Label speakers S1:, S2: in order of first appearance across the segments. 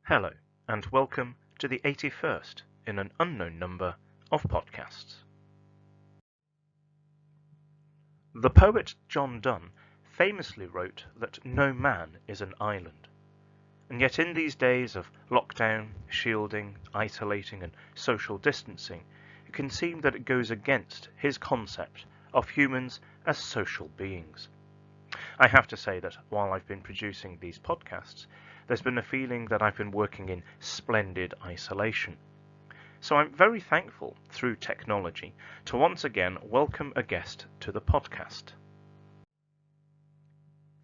S1: Hello, and welcome to the 81st in an unknown number of podcasts. The poet John Donne famously wrote that no man is an island. And yet in these days of lockdown, shielding, isolating and social distancing, it can seem that it goes against his concept of humans as social beings. I have to say that while I've been producing these podcasts, there's been a feeling that I've been working in splendid isolation. So I'm very thankful through technology to once again welcome a guest to the podcast.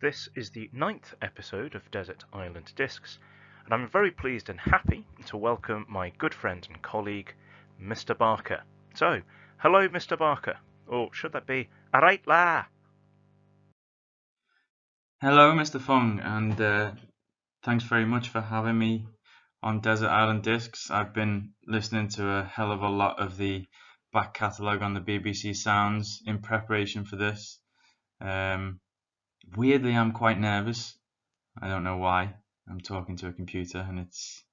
S1: This is the 9th episode of Desert Island Discs, and I'm very pleased and happy to welcome my good friend and colleague, Mr. Barker. So, hello Mr. Barker, or should that be, alright la?
S2: Hello, Mr. Fung, and thanks very much for having me on Desert Island Discs. I've been listening to a hell of a lot of the back catalogue on the BBC Sounds in preparation for this. Weirdly, I'm quite nervous. I don't know why. I'm talking to a computer, and it's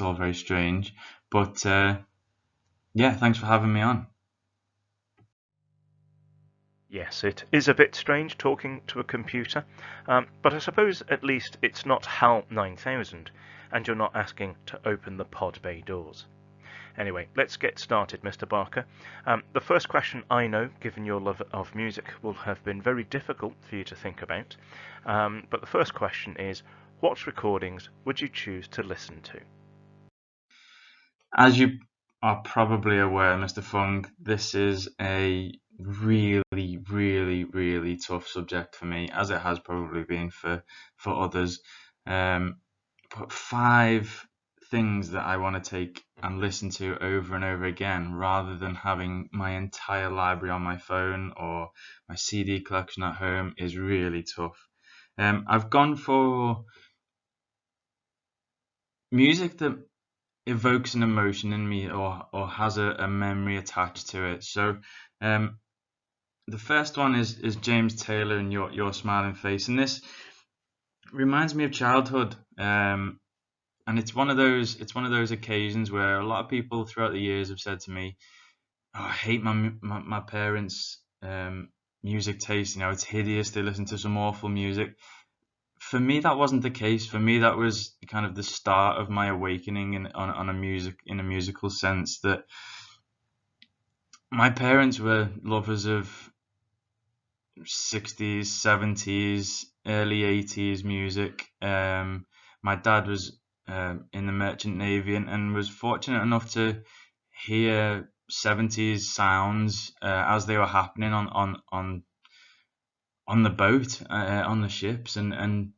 S2: all very strange. But yeah, thanks for having me on.
S1: Yes, it is a bit strange talking to a computer, but I suppose at least it's not HAL 9000 and you're not asking to open the pod bay doors. Anyway, let's get started, Mr. Barker. The first question, I know, given your love of music, will have been very difficult for you to think about, but the first question is, what recordings would you choose to listen to?
S2: As you are probably aware, Mr. Fung, this is a really tough subject for me, as it has probably been for others. But 5 things that I want to take and listen to over and over again, rather than having my entire library on my phone or my CD collection at home, is really tough. I've gone for music that evokes an emotion in me or has a memory attached to it. So the first one is James Taylor and Your Smiling Face, and this reminds me of childhood. And it's one of those occasions where a lot of people throughout the years have said to me, "Oh, I hate my parents' music taste. You know, it's hideous. They listen to some awful music." For me, that wasn't the case. For me, that was kind of the start of my awakening in a musical sense. That my parents were lovers of 60s, 70s, early 80s music. My dad was in the Merchant Navy and was fortunate enough to hear 70s sounds as they were happening on the boat, on the ships, and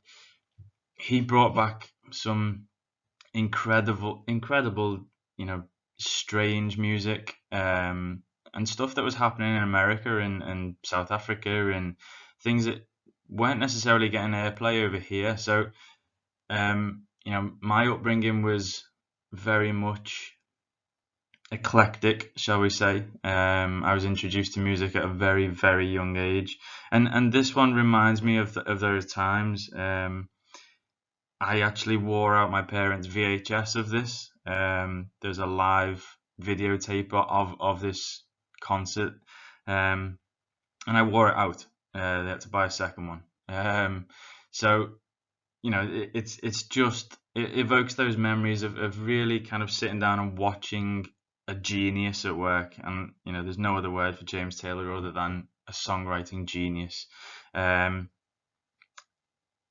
S2: he brought back some incredible, strange music, and stuff that was happening in America and South Africa, and things that weren't necessarily getting airplay over here. So, my upbringing was very much eclectic, shall we say. I was introduced to music at a very young age, and this one reminds me of those times. I actually wore out my parents' VHS of this. There's a live videotape of this concert, and I wore it out. They had to buy a second one. So it evokes those memories of really kind of sitting down and watching a genius at work. And there's no other word for James Taylor other than a songwriting genius. And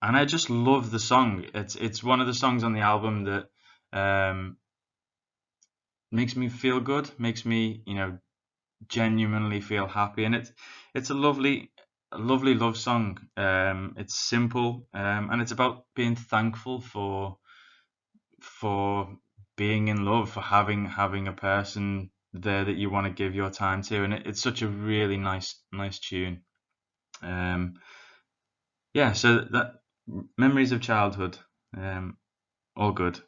S2: I just love the song. It's one of the songs on the album that makes me feel good, makes me genuinely feel happy, and it's a lovely love song. It's simple, and it's about being thankful for being in love, for having a person there that you want to give your time to, and it's such a really nice tune. Yeah, so that memories of childhood, all good.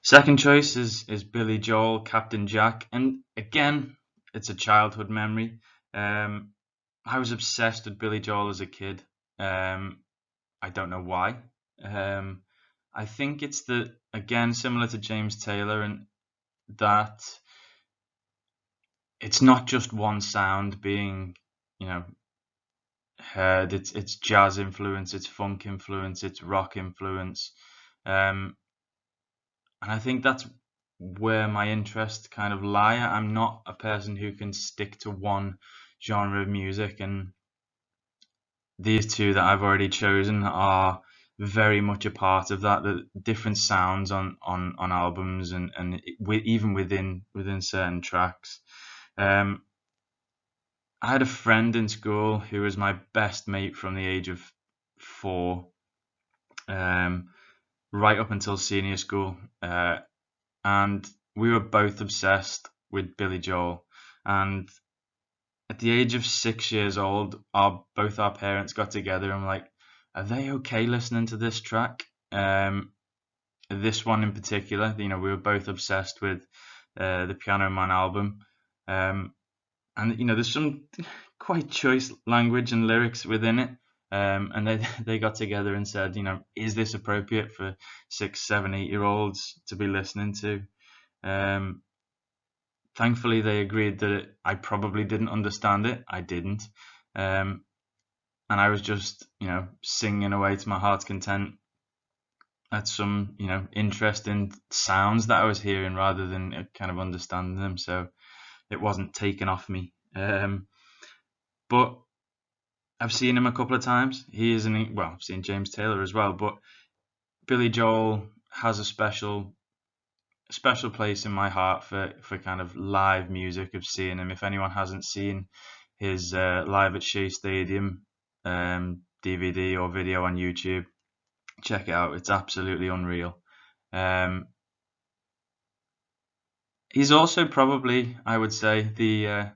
S2: Second choice is Billy Joel, Captain Jack, and again, it's a childhood memory. I was obsessed with Billy Joel as a kid. I don't know why. I think it's again, similar to James Taylor, and that it's not just one sound being, you know, heard. It's jazz influence, it's funk influence, it's rock influence, and I think that's where my interests kind of lie. I'm not a person who can stick to one genre of music, and these two that I've already chosen are very much a part of that. The different sounds on albums, and even within certain tracks. I had a friend in school who was my best mate from the age of 4, right up until senior school, and we were both obsessed with Billy Joel. And at the age of 6 years old, both our parents got together and were like, "Are they okay listening to this track?" This one in particular, we were both obsessed with the Piano Man album, and there's some quite choice language and lyrics within it. And they got together and said, is this appropriate for 6, 7, 8-year-olds to be listening to? Thankfully, they agreed that I probably didn't understand it. I didn't. And I was just, singing away to my heart's content at some, interesting sounds that I was hearing rather than kind of understanding them. So it wasn't taken off me. But I've seen him a couple of times. I've seen James Taylor as well, but Billy Joel has a special place in my heart for kind of live music, of seeing him. If anyone hasn't seen his Live at Shea Stadium DVD or video on YouTube, check it out. It's absolutely unreal. He's also probably, I would say, the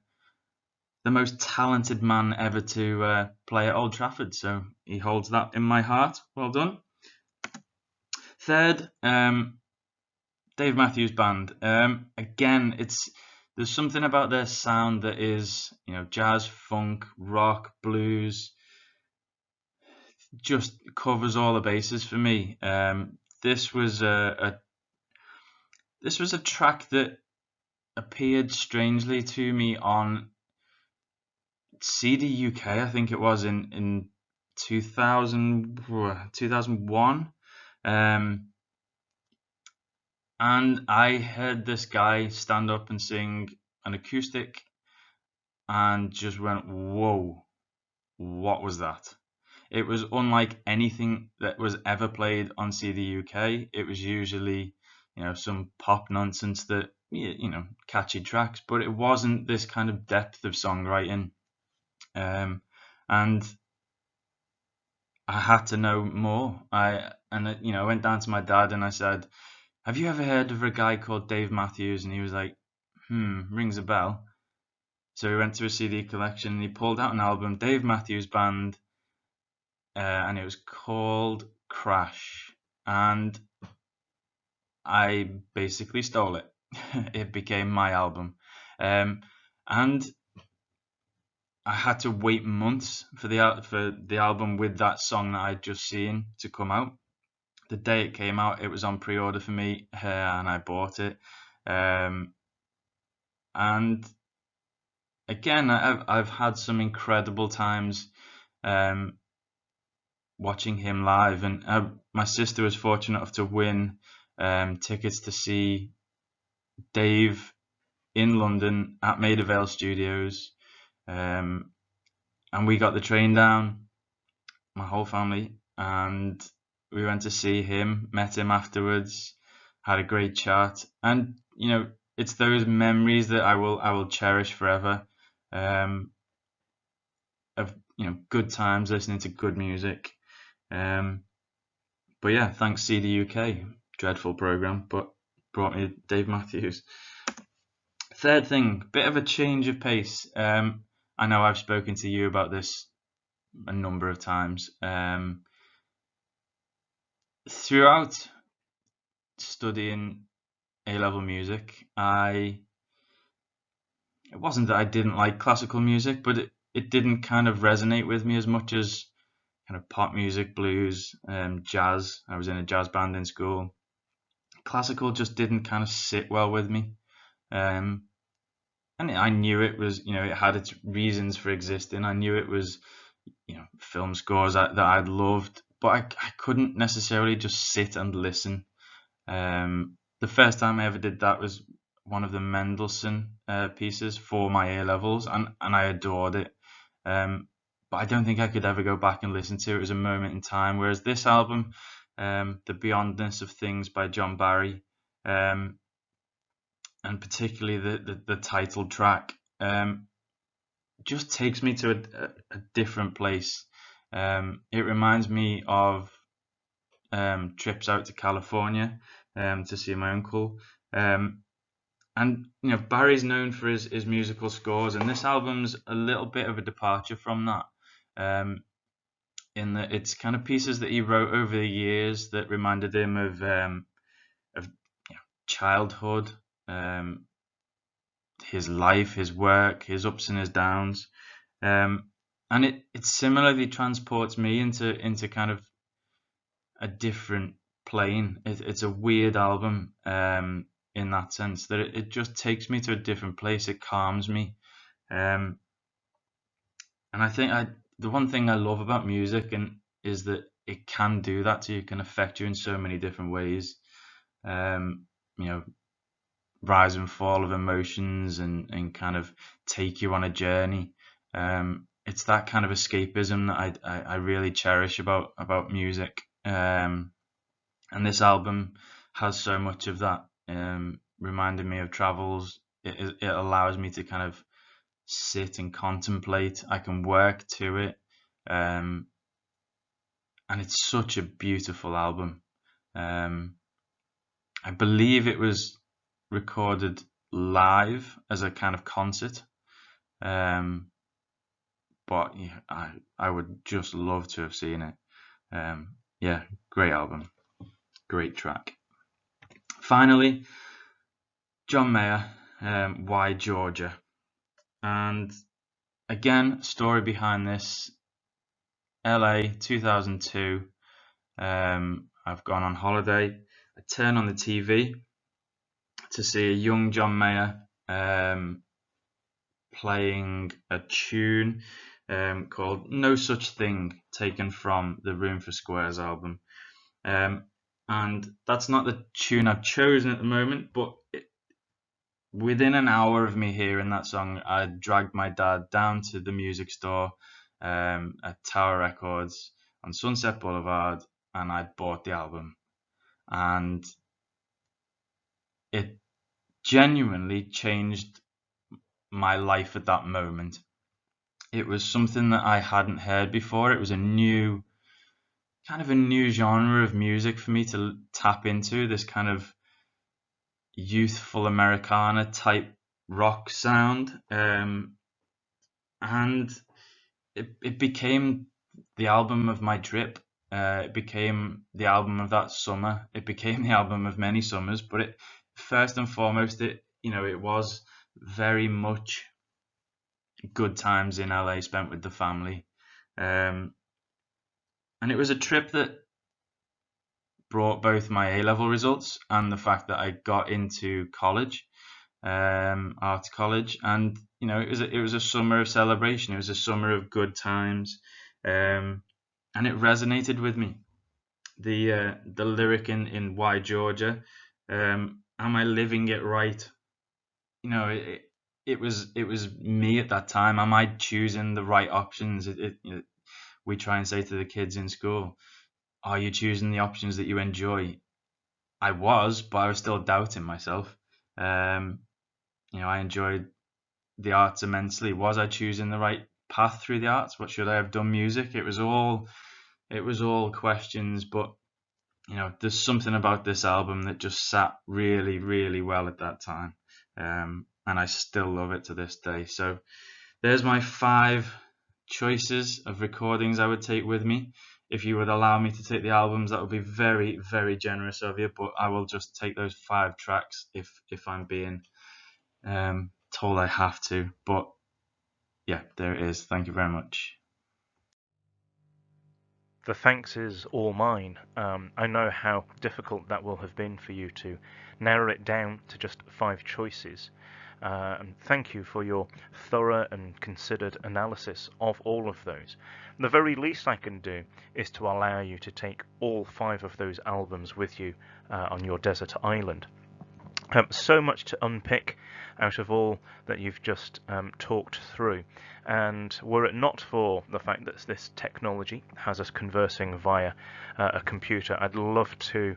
S2: most talented man ever to play at Old Trafford. So he holds that in my heart. Well done. Third, Dave Matthews Band. Again, there's something about their sound that is, jazz, funk, rock, blues, just covers all the bases for me. This was a track that appeared strangely to me on CD UK, I think it was in 2001. And I heard this guy stand up and sing an acoustic and just went, whoa, what was that? It was unlike anything that was ever played on CD UK. It was usually, some pop nonsense that, catchy tracks, but it wasn't this kind of depth of songwriting. And I had to know more. I went down to my dad and I said, "Have you ever heard of a guy called Dave Matthews?" And he was like, rings a bell. So we went to a CD collection and he pulled out an album, Dave Matthews Band, and it was called Crash. And I basically stole it. It became my album. And I had to wait months for the album with that song that I'd just seen to come out. The day it came out, it was on pre-order for me, and I bought it. And again, I've had some incredible times watching him live, and my sister was fortunate enough to win tickets to see Dave in London at Maida Vale Studios, and we got the train down, my whole family, and we went to see him, met him afterwards, had a great chat, and it's those memories that I will cherish forever, of good times listening to good music. But yeah, thanks CD UK, dreadful program, but brought me Dave Matthews. Third thing, bit of a change of pace. I know I've spoken to you about this a number of times. Throughout studying A-level music, it wasn't that I didn't like classical music, but it didn't kind of resonate with me as much as kind of pop music, blues, jazz. I was in a jazz band in school. Classical just didn't kind of sit well with me. And I knew it was, it had its reasons for existing. I knew it was, film scores that I'd loved, but I couldn't necessarily just sit and listen. The first time I ever did that was one of the Mendelssohn pieces for my A levels, and I adored it. But I don't think I could ever go back and listen to it. It was a moment in time. Whereas this album, The Beyondness of Things by John Barry, and particularly the title track, just takes me to a different place. It reminds me of trips out to California to see my uncle. And Barry's known for his musical scores, and this album's a little bit of a departure from that. In that it's kind of pieces that he wrote over the years that reminded him of childhood, his life, his work, his ups and his downs, and it similarly transports me into kind of a different plane. It's a weird album in that sense that it just takes me to a different place. It calms me, and I think the one thing I love about music is that it can do that to you. It can affect you in so many different ways. Rise and fall of emotions and kind of take you on a journey. It's that kind of escapism that I really cherish about music. And this album has so much of that, reminding me of travels. It allows me to kind of sit and contemplate. I can work to it, and it's such a beautiful album. I believe it was recorded live as a kind of concert, but yeah, I would just love to have seen it. Yeah, great album, great track. Finally, John Mayer, Why Georgia? And again, story behind this. LA 2002. I've gone on holiday. I turn on the TV to see a young John Mayer playing a tune called No Such Thing, taken from the Room for Squares album. And that's not the tune I've chosen at the moment, but within an hour of me hearing that song, I dragged my dad down to the music store at Tower Records on Sunset Boulevard, and I bought the album. And it genuinely changed my life at that moment. It was something that I hadn't heard before. It was a new genre of music for me to tap into, this kind of youthful Americana type rock sound. And it became the album of my trip. It became the album of that summer. It became the album of many summers. But it first and foremost, it was very much good times in LA spent with the family. And it was a trip that brought both my A-level results and the fact that I got into college, arts college, and it was a summer of celebration. It was a summer of good times, and it resonated with me. The lyric in Why Georgia, am I living it right? It was me at that time. Am I choosing the right options? We try and say to the kids in school, are you choosing the options that you enjoy? I was, but I was still doubting myself. I enjoyed the arts immensely. Was I choosing the right path through the arts? What should I have done music? It was all questions, but there's something about this album that just sat really, really well at that time. And I still love it to this day. So there's my 5 choices of recordings I would take with me. If you would allow me to take the albums, that would be very, very generous of you, but I will just take those 5 tracks if I'm being told I have to. But yeah, there it is. Thank you very much.
S1: the thanks is all mine. I know how difficult that will have been for you to narrow it down to just 5 choices. And thank you for your thorough and considered analysis of all of those. The very least I can do is to allow you to take all 5 of those albums with you on your desert island. So much to unpick out of all that you've just talked through. And were it not for the fact that this technology has us conversing via a computer, I'd love to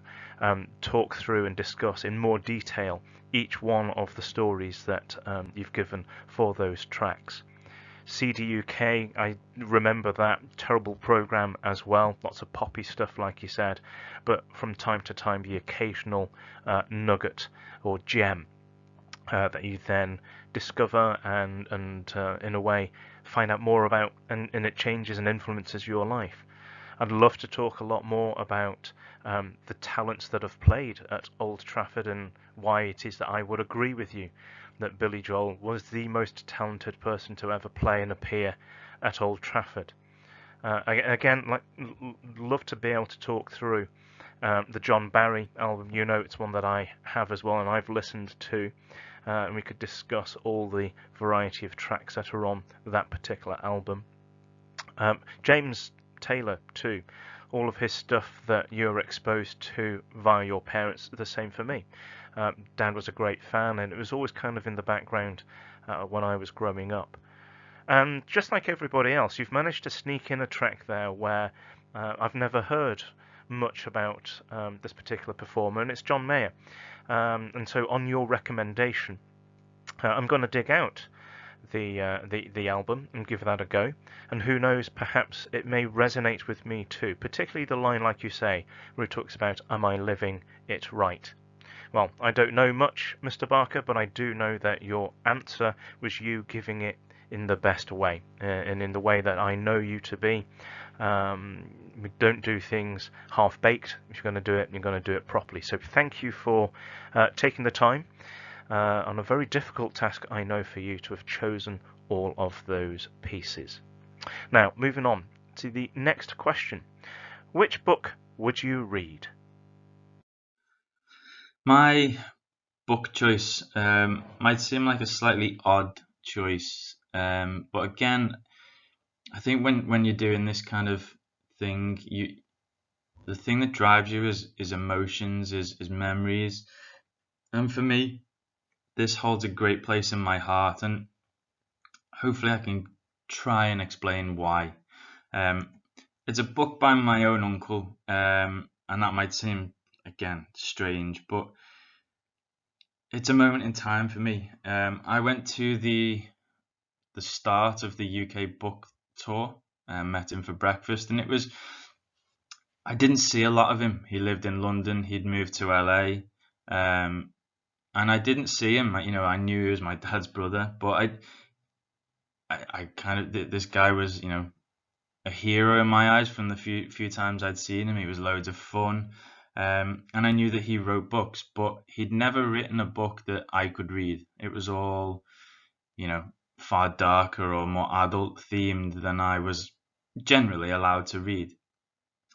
S1: talk through and discuss in more detail each one of the stories that you've given for those tracks. CDUK, I remember that terrible program as well. Lots of poppy stuff, like you said, but from time to time, the occasional nugget or gem that you then discover and in a way find out more about, and it changes and influences your life. I'd love to talk a lot more about the talents that have played at Old Trafford and why it is that I would agree with you that Billy Joel was the most talented person to ever play and appear at Old Trafford. Again, love to be able to talk through the John Barry album. You know, it's one that I have as well, and I've listened to. And we could discuss all the variety of tracks that are on that particular album. James Taylor too, all of his stuff that you're exposed to via your parents, the same for me. Dad was a great fan, and it was always kind of in the background when I was growing up. And just like everybody else, you've managed to sneak in a track there where I've never heard much about this particular performer, and it's John Mayer. And so on your recommendation, I'm going to dig out the album and give that a go. And who knows, perhaps it may resonate with me too, particularly the line, like you say, where it talks about, am I living it right? Well, I don't know much, Mr. Barker, but I do know that your answer was you giving it in the best way, and in the way that I know you to be. We don't do things half-baked. If you're going to do it, you're going to do it properly. So thank you for taking the time on a very difficult task, I know, for you to have chosen all of those pieces. Now, moving on to the next question. Which book would you read?
S2: My book choice might seem like a slightly odd choice, but again, I think when you're doing this kind of thing, the thing that drives you is emotions, is memories, and for me, this holds a great place in my heart, and hopefully I can try and explain why. It's a book by my own uncle, and that might seem, again, strange, but it's a moment in time for me. I went to the start of the UK book tour, met him for breakfast, and I didn't see a lot of him. He lived in London, he'd moved to LA, and I didn't see him. I knew he was my dad's brother, but I kind of, this guy was, a hero in my eyes from the few times I'd seen him. He was loads of fun, and I knew that he wrote books, but he'd never written a book that I could read. It was all, far darker or more adult themed than I was generally allowed to read.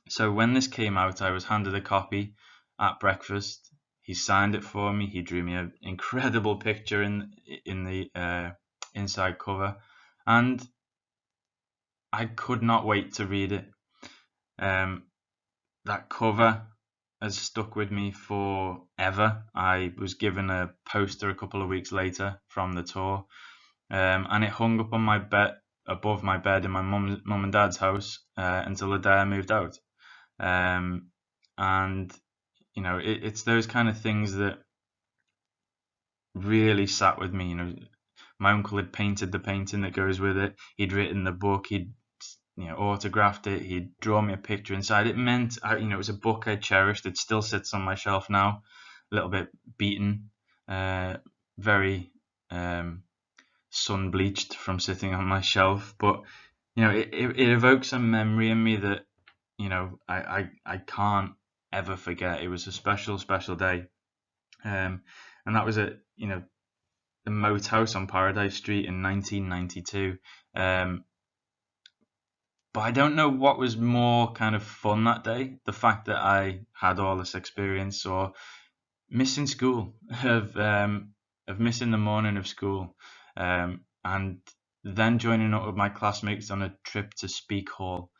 S2: So when this came out, I was handed a copy at breakfast. He signed it for me. He drew me an incredible picture in the inside cover, and I could not wait to read it. That cover has stuck with me forever. I was given a poster a couple of weeks later from the tour, and it hung up on my bed, above my bed in my mum and dad's house, until the day I moved out. And it's those kind of things that really sat with me. My uncle had painted the painting that goes with it. He'd written the book. He'd autographed it. He'd drawn me a picture inside. It meant, it was a book I cherished. It still sits on my shelf now, a little bit beaten, very sun bleached from sitting on my shelf. But it evokes a memory in me that I can't ever forget. It was a special, special day, and that was at the Moat House on Paradise Street in 1992. But I don't know what was more kind of fun that day, the fact that I had all this experience, or missing school, of missing the morning of school, and then joining up with my classmates on a trip to Speak Hall,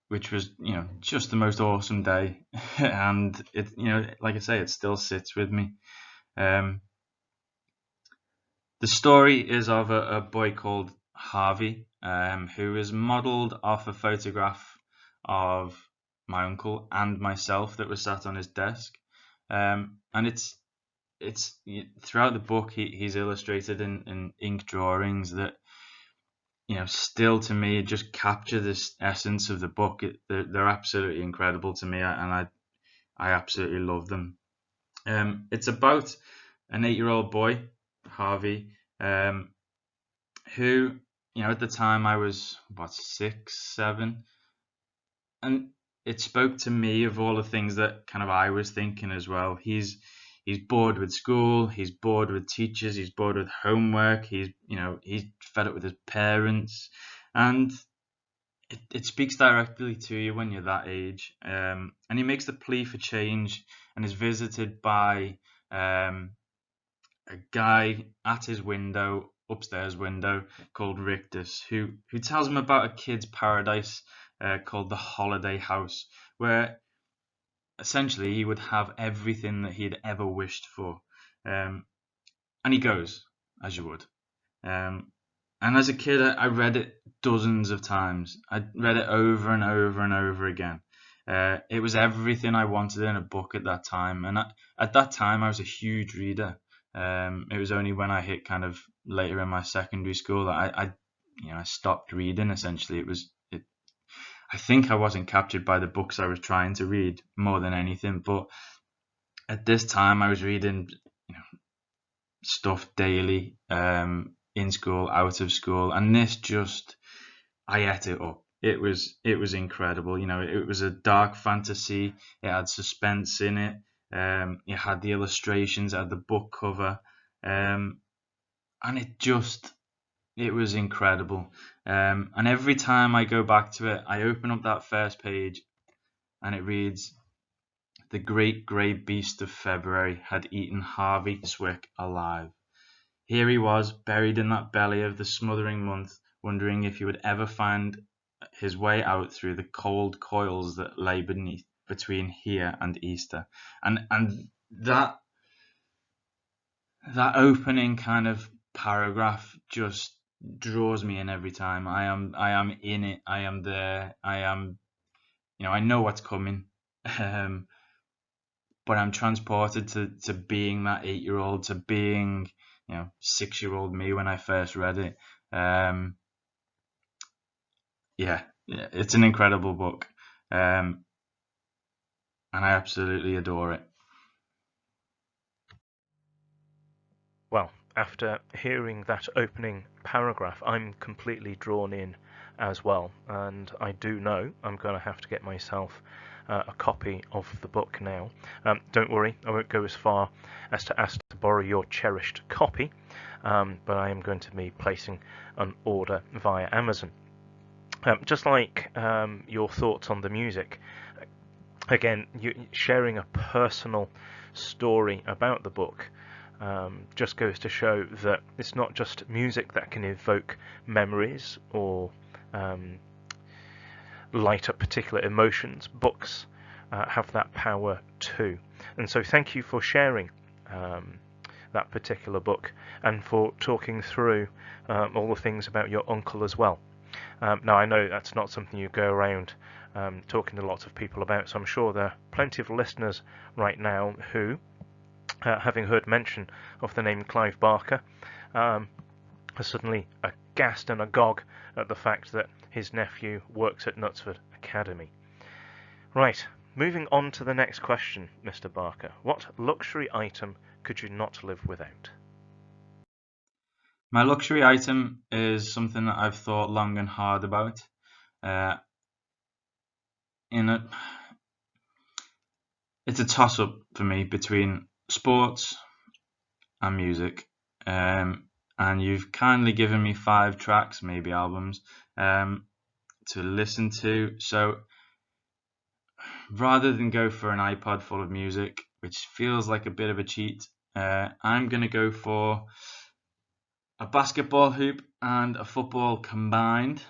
S2: which was, just the most awesome day. And it, like I say, it still sits with me. The story is of a boy called Harvey, who is modelled off a photograph of my uncle and myself that was sat on his desk. And it's throughout the book he's illustrated in ink drawings that, still to me just capture this essence of the book. They're absolutely incredible to me, and I absolutely love them. It's about an 8-year-old boy, Harvey, who, at the time I was, what, 6, 7, and it spoke to me of all the things that kind of I was thinking as well. He's bored with school, he's bored with teachers, he's bored with homework, he's fed up with his parents, and it speaks directly to you when you're that age. And he makes the plea for change and is visited by a guy at his upstairs window, called Rictus, who tells him about a kid's paradise called the Holiday House, where essentially he would have everything that he'd ever wished for. And he goes, as you would. And as a kid, I read it dozens of times. I read it over and over and over again. It was everything I wanted in a book at that time. And at that time, I was a huge reader. It was only when I hit kind of later in my secondary school that I stopped reading. Essentially, I think I wasn't captured by the books I was trying to read more than anything. But at this time, I was reading, stuff daily, in school, out of school, and this just, I ate it up. It was incredible. It was a dark fantasy. It had suspense in it. It had the illustrations, it had the book cover, and it was incredible. And every time I go back to it, I open up that first page, and it reads, "The great grey beast of February had eaten Harvey Swick alive. Here he was, buried in that belly of the smothering month, wondering if he would ever find his way out through the cold coils that lay between here and Easter." And that opening kind of paragraph just draws me in every time. I am in it. I am there. I am, I know what's coming. But I'm transported to being that 8-year-old, to being, 6-year-old me when I first read it. Yeah, it's an incredible book, and I absolutely adore it.
S1: Well, after hearing that opening paragraph, I'm completely drawn in as well, and I do know I'm going to have to get myself a copy of the book now. Don't worry, I won't go as far as to ask to borrow your cherished copy, but I am going to be placing an order via Amazon. Just like your thoughts on the music, again, sharing a personal story about the book just goes to show that it's not just music that can evoke memories or light up particular emotions. Books have that power too. And so thank you for sharing that particular book and for talking through all the things about your uncle as well. Now, I know that's not something you go around talking to lots of people about, so I'm sure there are plenty of listeners right now who, having heard mention of the name Clive Barker, are suddenly aghast and agog at the fact that his nephew works at Knutsford Academy. Right, moving on to the next question, Mr. Barker. What luxury item could you not live without?
S2: My luxury item is something that I've thought long and hard about. It's a toss-up for me between sports and music. And you've kindly given me 5 tracks, maybe albums. listen to. So rather than go for an iPod full of music, which feels like a bit of a cheat, I'm going to go for a basketball hoop and a football combined.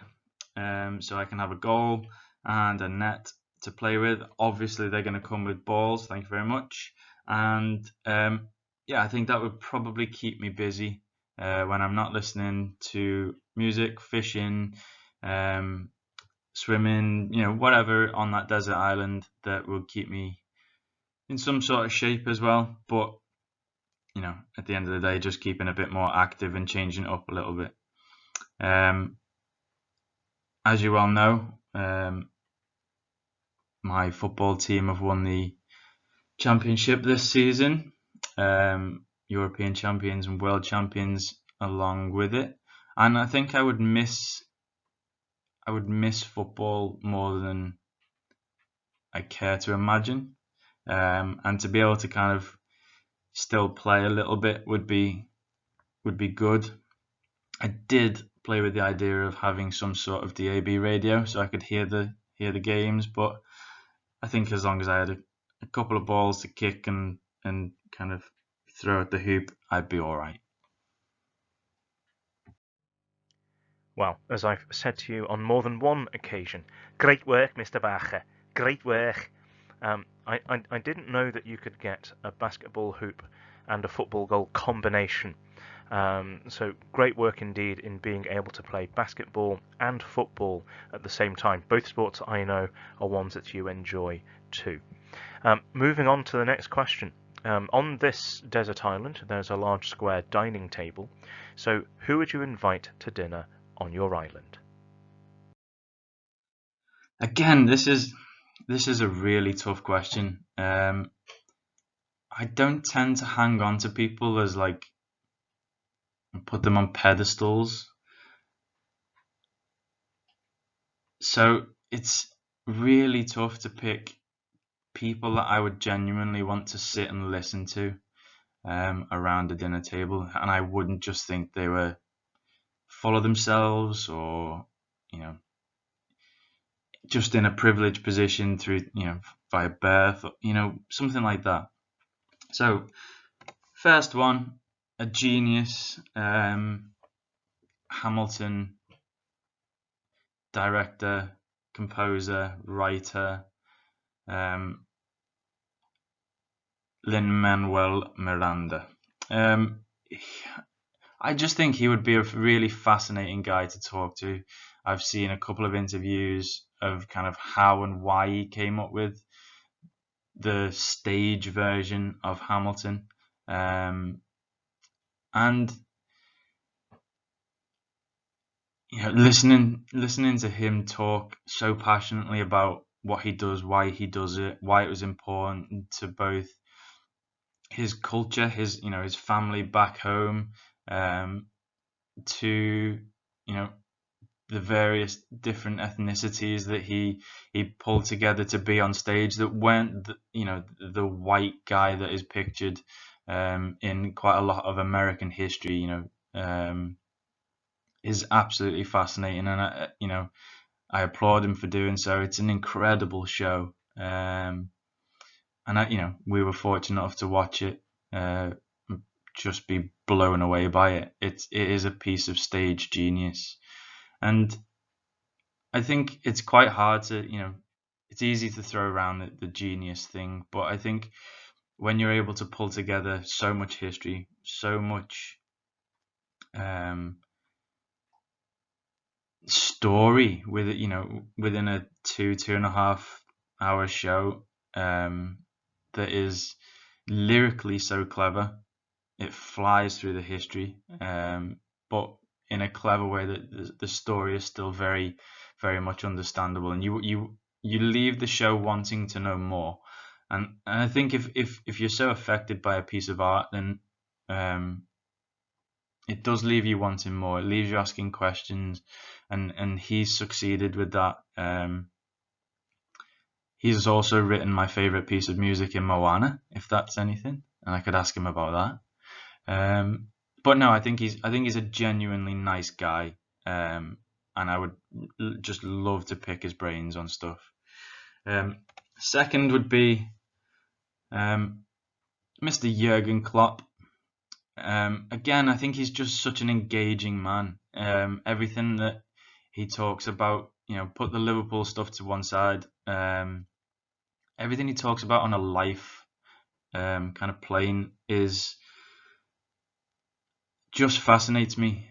S2: So I can have a goal and a net to play with. Obviously, they're going to come with balls. Thank you very much. And yeah, I think that would probably keep me busy when I'm not listening to music, fishing, swimming, whatever on that desert island that will keep me in some sort of shape as well. But, at the end of the day, just keeping a bit more active and changing it up a little bit. As you well know, my football team have won the championship this season, European champions and world champions along with it. And I think I would miss football more than I care to imagine. And to be able to kind of still play a little bit would be good. I did play with the idea of having some sort of DAB radio so I could hear the games, but I think as long as I had a couple of balls to kick and kind of throw at the hoop, I'd be all right.
S1: Well, as I've said to you on more than one occasion, great work, Mr. Bacher. Great work. I didn't know that you could get a basketball hoop and a football goal combination. So great work indeed in being able to play basketball and football at the same time. Both sports I know are ones that you enjoy too. Moving on to the next question. On this desert island, there's a large square dining table. So who would you invite to dinner on your island?
S2: Again, this is a really tough question. I don't tend to hang on to people as like put them on pedestals. So it's really tough to pick people that I would genuinely want to sit and listen to around a dinner table, and I wouldn't just think they were full of themselves or just in a privileged position through via birth, something like that. So first one, a genius, Hamilton director, composer, writer, Lin-Manuel Miranda. I just think he would be a really fascinating guy to talk to. I've seen a couple of interviews of kind of how and why he came up with the stage version of Hamilton. And listening to him talk so passionately about what he does, why he does it, why it was important to both his culture, his family back home, to the various different ethnicities that he pulled together to be on stage that weren't the white guy that is pictured in quite a lot of American history. Is absolutely fascinating, and I applaud him for doing so. It's an incredible show, and we were fortunate enough to watch it, just be blown away by it. It is a piece of stage genius, and I think it's quite hard to it's easy to throw around the genius thing, but I think when you're able to pull together so much history, so much story with it, within a 2.5 hour show, that is lyrically so clever, it flies through the history, but in a clever way that the story is still very, very much understandable, and you leave the show wanting to know more. And I think if you're so affected by a piece of art, then it does leave you wanting more. It leaves you asking questions, and he's succeeded with that. He's also written my favorite piece of music in Moana, if that's anything, and I could ask him about that. But no, I think he's a genuinely nice guy, and I would just love to pick his brains on stuff. Second would be Mr. Jurgen Klopp. Again, I think he's just such an engaging man. Everything that he talks about, put the Liverpool stuff to one side. Everything he talks about on a life kind of plane just fascinates me.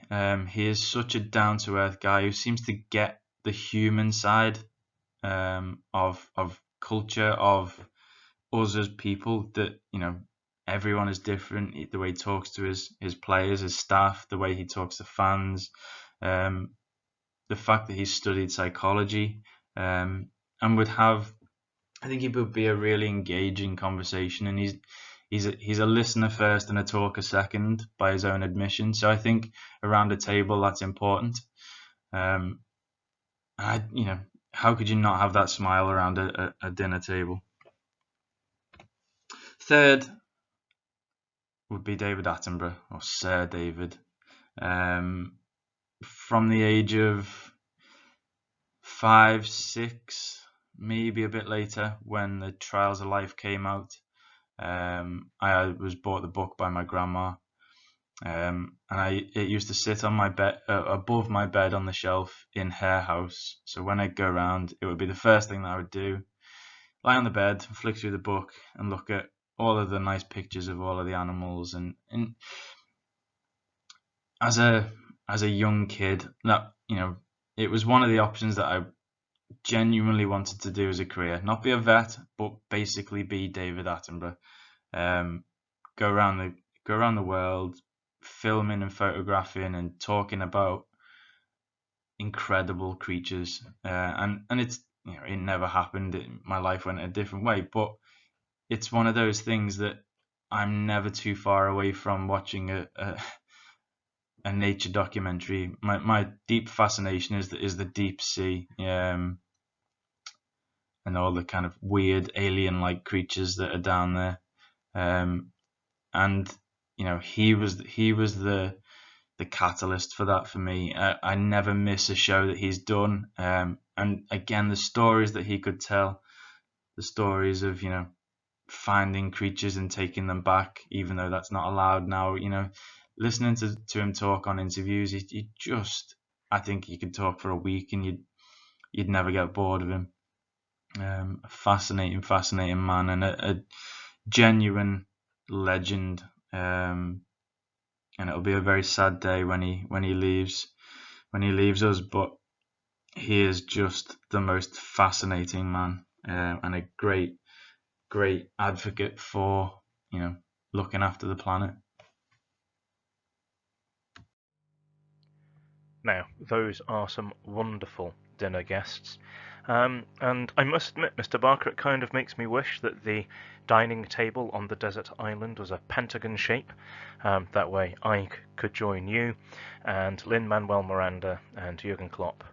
S2: He is such a down-to-earth guy who seems to get the human side of culture, of us as people, that everyone is different. The way he talks to his players, his staff, the way he talks to fans, the fact that he's studied psychology, and I think it would be a really engaging conversation, and he's a listener first and a talker second by his own admission. So I think around a table that's important. How could you not have that smile around a dinner table? Third would be David Attenborough, or Sir David. From the age of 5, 6, maybe a bit later, when the Trials of Life came out, I was bought the book by my grandma, and it used to sit on my bed, above my bed on the shelf in her house. So when I'd go around, it would be the first thing that I would do: lie on the bed, flick through the book, and look at all of the nice pictures of all of the animals. And as a young kid, it was one of the options that I genuinely wanted to do as a career. Not be a vet, but basically be David Attenborough. Go around the world, filming and photographing and talking about incredible creatures. And it's it never happened. My life went a different way, but it's one of those things that I'm never too far away from watching a nature documentary. My deep fascination is the deep sea, and all the kind of weird alien-like creatures that are down there. And he was the catalyst for that for me. I never miss a show that he's done. And again, the stories that he could tell, the stories of finding creatures and taking them back, even though that's not allowed now. Listening to him talk on interviews, I think you could talk for a week and you'd never get bored of him. Fascinating man, and a genuine legend. And it'll be a very sad day when he leaves us, but he is just the most fascinating man, and a great advocate for looking after the planet.
S1: Now, those are some wonderful dinner guests. And I must admit, Mr. Barker, it kind of makes me wish that the dining table on the desert island was a pentagon shape. That way I could join you and Lin-Manuel Miranda and Jurgen Klopp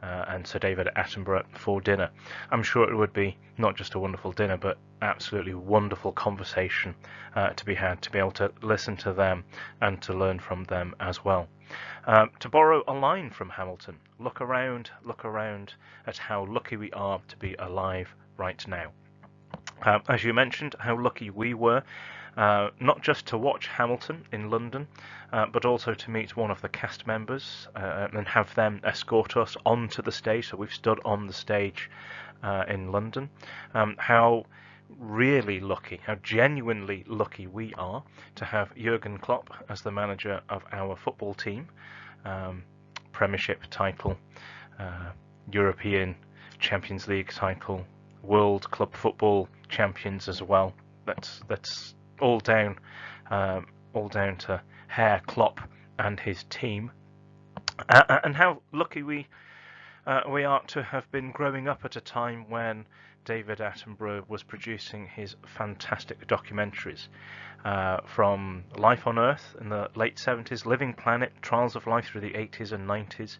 S1: and Sir David Attenborough for dinner. I'm sure it would be not just a wonderful dinner, but absolutely wonderful conversation to be had, to be able to listen to them and to learn from them as well. To borrow a line from Hamilton, look around at how lucky we are to be alive right now. As you mentioned, how lucky we were, not just to watch Hamilton in London, but also to meet one of the cast members and have them escort us onto the stage. So we've stood on the stage in London. How really lucky, how genuinely lucky we are to have Jurgen Klopp as the manager of our football team. Premiership title, European Champions League title, World Club Football champions as well. That's all down to Herr Klopp and his team, and how lucky we are to have been growing up at a time when David Attenborough was producing his fantastic documentaries, from Life on Earth in the late 70s, Living Planet, Trials of Life through the 80s and 90s,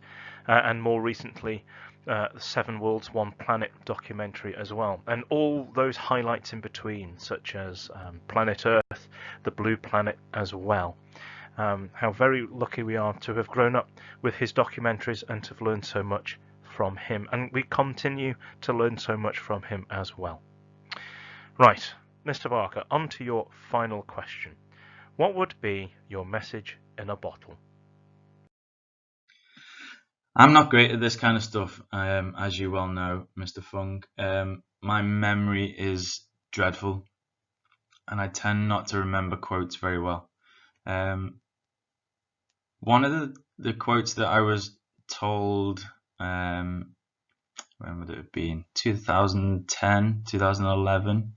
S1: and more recently the 7 Worlds, 1 Planet documentary as well, and all those highlights in between, such as Planet Earth, the Blue Planet as well. how very lucky we are to have grown up with his documentaries and to have learned so much from him. And we continue to learn so much from him as well. Right, Mr. Barker, on to your final question. What would be your message in a bottle?
S2: I'm not great at this kind of stuff, as you well know, Mr. Fung. My memory is dreadful, and I tend not to remember quotes very well. One of the quotes that I was told, when would it have been? 2010, 2011,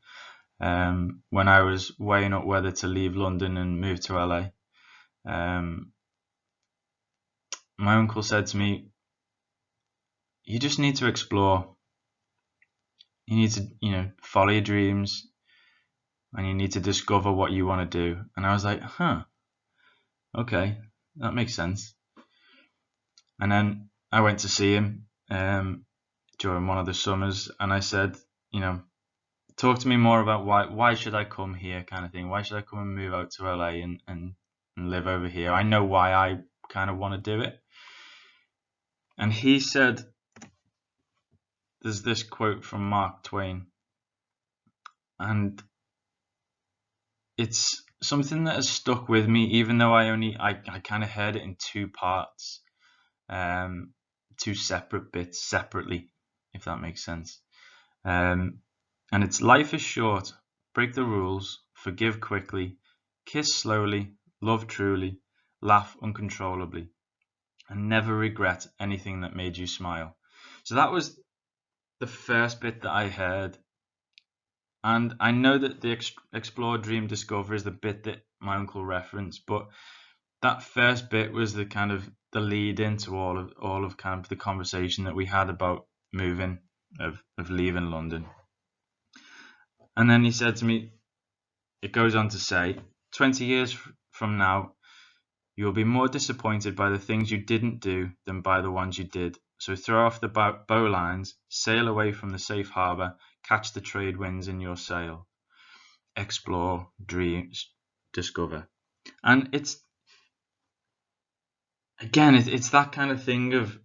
S2: when I was weighing up whether to leave London and move to LA. My uncle said to me, you just need to explore. You need to, follow your dreams, and you need to discover what you want to do. And I was like, okay, that makes sense. And then I went to see him during one of the summers, and I said, talk to me more about why should I come here, kind of thing. Why should I come and move out to LA and live over here? I know why I kind of want to do it. And he said, there's this quote from Mark Twain, and it's something that has stuck with me, even though I kind of heard it in two parts, two separate bits, separately, if that makes sense. And it's, life is short, break the rules, forgive quickly, kiss slowly, love truly, laugh uncontrollably, and never regret anything that made you smile. So that was the first bit that I heard. And I know that the explore, dream, discover is the bit that my uncle referenced, but that first bit was the kind of the lead into all of kind of the conversation that we had about moving, of leaving London. And then he said to me, it goes on to say, 20 years from now, you will be more disappointed by the things you didn't do than by the ones you did. So throw off the bowlines, sail away from the safe harbour, catch the trade winds in your sail. Explore, dream, discover. And it's, again, it's that kind of thing of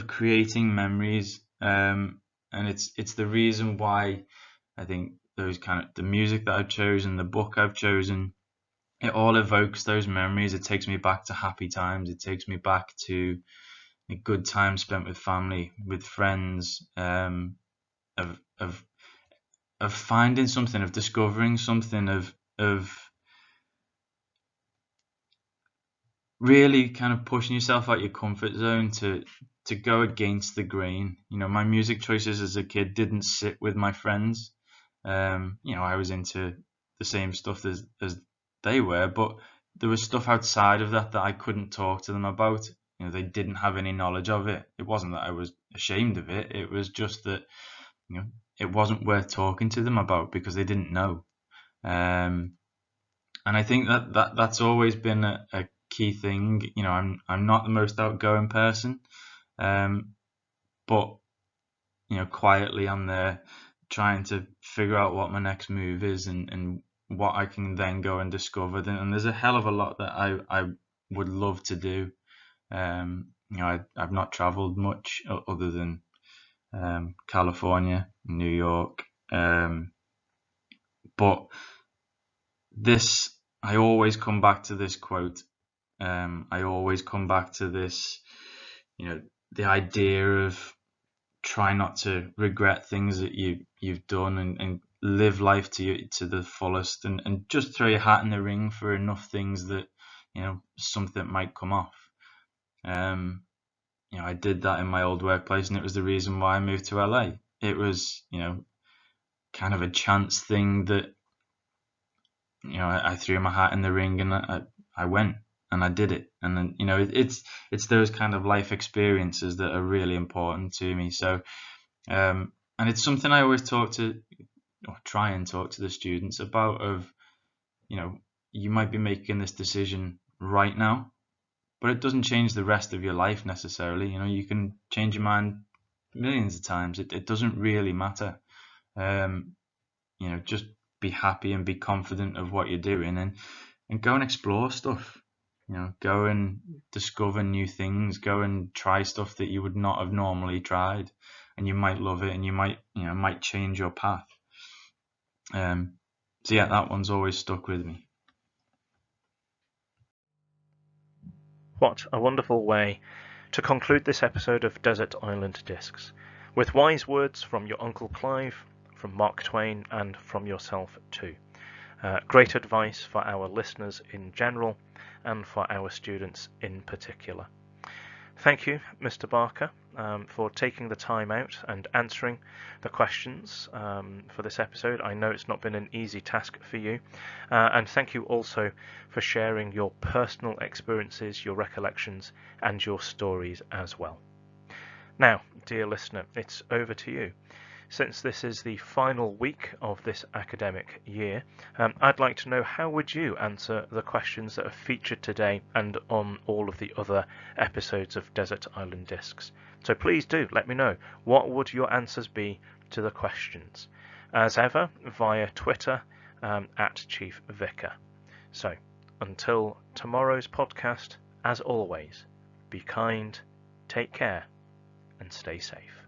S2: creating memories. And it's the reason why I think those kind of, the music that I've chosen, the book I've chosen, it all evokes those memories. It takes me back to happy times. It takes me back to a good time spent with family, with friends, of finding something, of discovering something, of really kind of pushing yourself out your comfort zone to go against the grain. My music choices as a kid didn't sit with my friends. I was into the same stuff as they were, but there was stuff outside of that I couldn't talk to them about. They didn't have any knowledge of it. It wasn't that I was ashamed of it. It was just that, it wasn't worth talking to them about because they didn't know. And I think that's always been a key thing. I'm not the most outgoing person, but quietly I'm there trying to figure out what my next move is and what I can then go and discover. And there's a hell of a lot that I would love to do. I've not traveled much other than California, New York, but this, I always come back to this quote. I always come back to this, the idea of try not to regret things that you've done and live life to the fullest and just throw your hat in the ring for enough things that something might come off. I did that in my old workplace, and it was the reason why I moved to LA. It was kind of a chance thing that I threw my hat in the ring and I went and I did it. And then it's those kind of life experiences that are really important to me. So and it's something I always try and talk to the students about, of you might be making this decision right now, but it doesn't change the rest of your life necessarily. You can change your mind millions of times. It doesn't really matter. Just be happy and be confident of what you're doing and go and explore stuff. Go and discover new things. Go and try stuff that you would not have normally tried, and you might love it, and you might change your path. So yeah, that one's always stuck with me.
S1: What a wonderful way to conclude this episode of Desert Island Discs, with wise words from your Uncle Clive, from Mark Twain, and from yourself too. Great advice for our listeners in general and for our students in particular. Thank you, Mr. Barker, for taking the time out and answering the questions for this episode. I know it's not been an easy task for you. And thank you also for sharing your personal experiences, your recollections, and your stories as well. Now, dear listener, it's over to you. Since this is the final week of this academic year, I'd like to know, how would you answer the questions that are featured today and on all of the other episodes of Desert Island Discs? So please do let me know, what would your answers be to the questions? As ever, via Twitter at Chief Vicar. So until tomorrow's podcast, as always, be kind, take care, and stay safe.